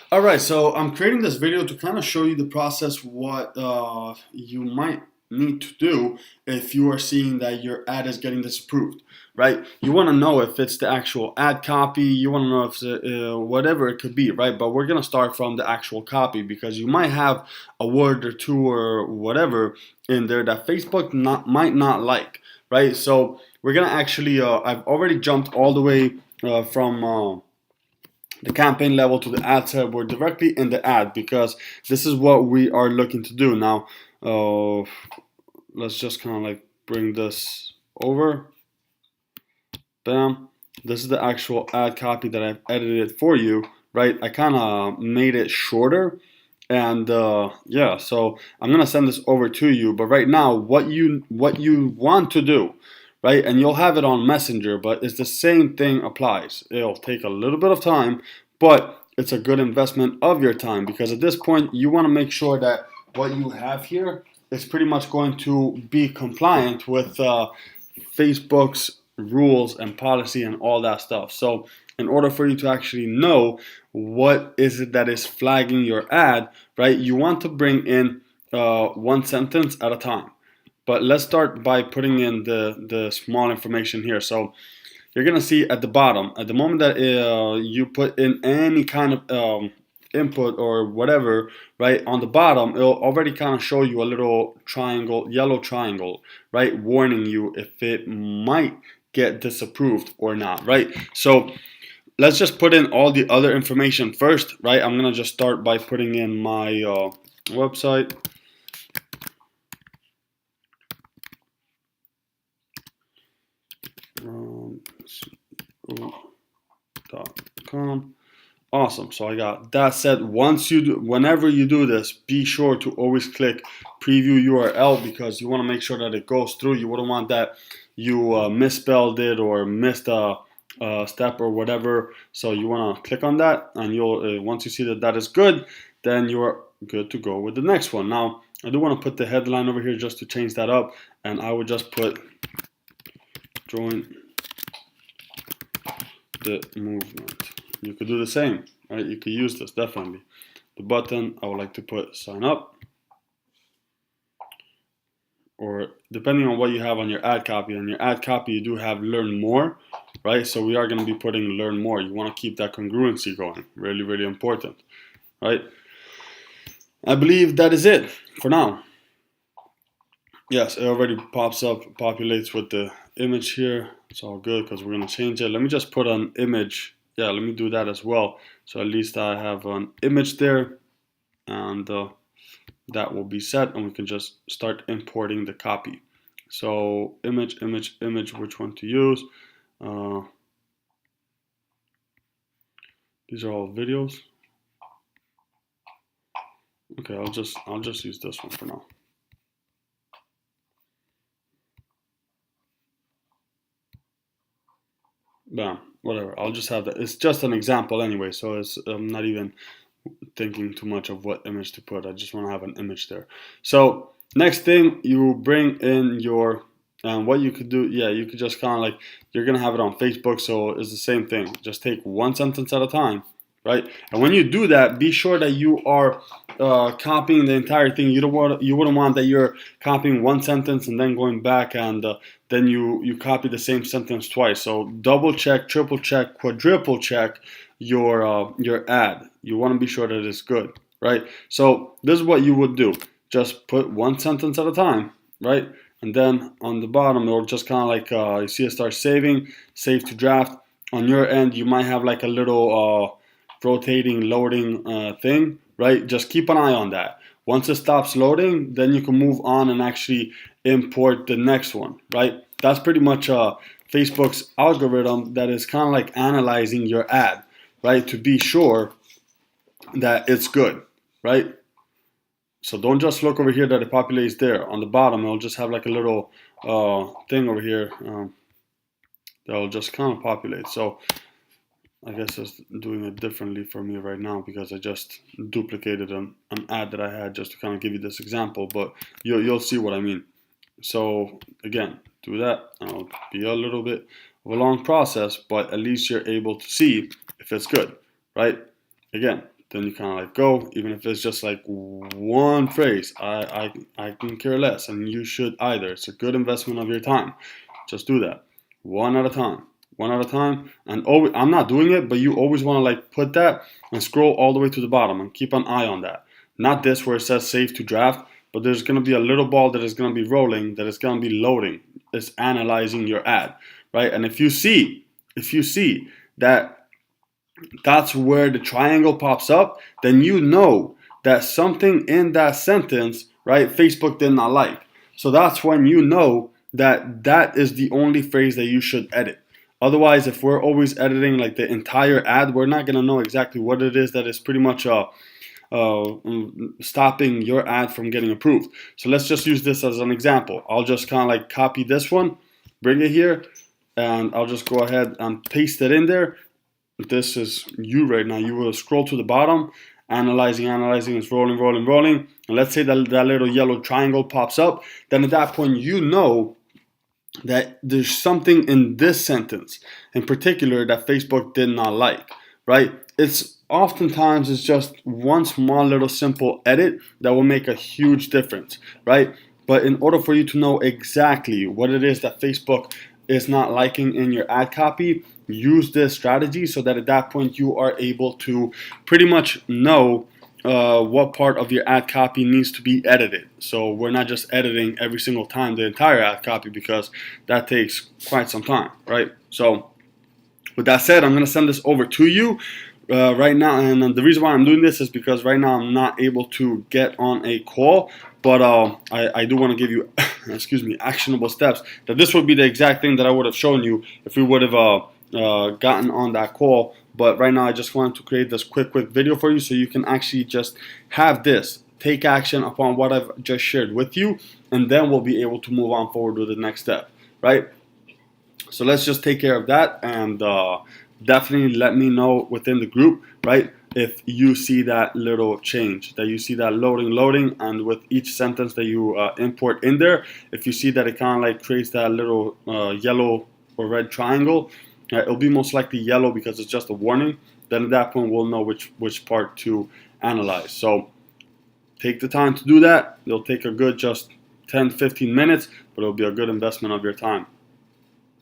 All right, so I'm creating this video to kind of show you the process, what you might need to do if you are seeing that your ad is getting disapproved, right? You want to know if it's the actual ad copy, you want to know if it's whatever it could be, right? But we're going to start from the actual copy because you might have a word or two or whatever in there that Facebook might not like, right? So we're going to actually, I've already jumped all the way from the campaign level to the ad set. We're directly in the ad because this is what we are looking to do. Now, let's just kind of like bring this over. Bam. This is the actual ad copy that I've edited for you, right? I kind of made it shorter. And yeah, so I'm gonna send this over to you. But right now, what you want to do, right? And you'll have it on Messenger, but it's the same thing applies. It'll take a little bit of time, but it's a good investment of your time because at this point, you want to make sure that what you have here is pretty much going to be compliant with Facebook's rules and policy and all that stuff. So in order for you to actually know what is it that is flagging your ad, right, you want to bring in one sentence at a time. But let's start by putting in the small information here. So you're gonna see at the bottom, at the moment that you put in any kind of input or whatever, right, on the bottom, it'll already kind of show you a little triangle, yellow triangle, right, warning you if it might get disapproved or not, right? So let's just put in all the other information first, right? I'm gonna just start by putting in my website. .com. Awesome. So I got that said. Whenever you do this, be sure to always click preview URL because you want to make sure that it goes through. You wouldn't want that you misspelled it or missed a step or whatever. So you want to click on that, and you'll once you see that that is good, then you're good to go with the next one. Now I do want to put the headline over here just to change that up, and I would just put join the movement. You could do the same, right? You could use this definitely. The button, I would like to put sign up, or depending on what you have on your ad copy. On your ad copy, you do have learn more, right? So we are going to be putting learn more. You want to keep that congruency going. Really, really important, right? I believe that is it for now. Yes, it already pops up, populates with the image here. It's all good because we're going to change it. Let me just put an image. Yeah, let me do that as well. So at least I have an image there, and that will be set, and we can just start importing the copy. So image, image, image, which one to use? These are all videos. Okay, I'll just use this one for now. Bam, whatever. I'll just have that. It's just an example anyway, so I'm not even thinking too much of what image to put. I just want to have an image there. So next thing, you bring in your, and what you could do, yeah, you could just kind of like, you're going to have it on Facebook, so it's the same thing. Just take one sentence at a time, right? And when you do that, be sure that you are copying the entire thing. You wouldn't want that you're copying one sentence and then going back and then you copy the same sentence twice. So double check, triple check, quadruple check your ad. You want to be sure that it's good, right? So this is what you would do. Just put one sentence at a time, right? And then on the bottom, it'll just kind of like you see it start saving, save to draft. On your end, you might have like a little rotating, loading thing, right? Just keep an eye on that. Once it stops loading, then you can move on and actually import the next one, right? That's pretty much Facebook's algorithm that is kind of like analyzing your ad, right? To be sure that it's good, right? So don't just look over here that it populates there. On the bottom, it'll just have like a little thing over here that'll just kind of populate. So I guess it's doing it differently for me right now because I just duplicated an ad that I had just to kind of give you this example, but you'll see what I mean. So again, do that. It'll be a little bit of a long process, but at least you're able to see if it's good, right? Again, then you kind of like go, even if it's just like one phrase. I can care less, and you should either. It's a good investment of your time. Just do that one at a time, one at a time. And always, I'm not doing it, but you always want to like put that and scroll all the way to the bottom and keep an eye on that. Not this where it says save to draft, but there's going to be a little ball that is going to be rolling, that is going to be loading. It's analyzing your ad, right? And if you see that that's where the triangle pops up, then you know that something in that sentence, right, Facebook did not like. So that's when you know that that is the only phrase that you should edit. Otherwise, if we're always editing like the entire ad, we're not going to know exactly what it is that is pretty much stopping your ad from getting approved. So let's just use this as an example. I'll just kind of like copy this one, bring it here, and I'll just go ahead and paste it in there. This is you right now. You will scroll to the bottom, analyzing, it's rolling. And let's say that little yellow triangle pops up. Then at that point, you know that there's something in this sentence in particular that Facebook did not like, right? It's just one small little simple edit that will make a huge difference, right? But in order for you to know exactly what it is that Facebook is not liking in your ad copy, use this strategy so that at that point you are able to pretty much know what part of your ad copy needs to be edited. So we're not just editing every single time the entire ad copy, because that takes quite some time, right? So with that said, I'm going to send this over to you right now. And the reason why I'm doing this is because right now I'm not able to get on a call. But I do want to give you, actionable steps. That this would be the exact thing that I would have shown you if we would have gotten on that call. But right now I just wanted to create this quick video for you so you can actually just have this. Take action upon what I've just shared with you, and then we'll be able to move on forward with the next step, right? So let's just take care of that, and definitely let me know within the group, right, if you see that little change, that you see that loading, and with each sentence that you import in there, if you see that it kind of like creates that little yellow or red triangle, it'll be most likely yellow because it's just a warning. Then at that point we'll know which part to analyze. So take the time to do that. It'll take a good just 10-15 minutes, but it'll be a good investment of your time.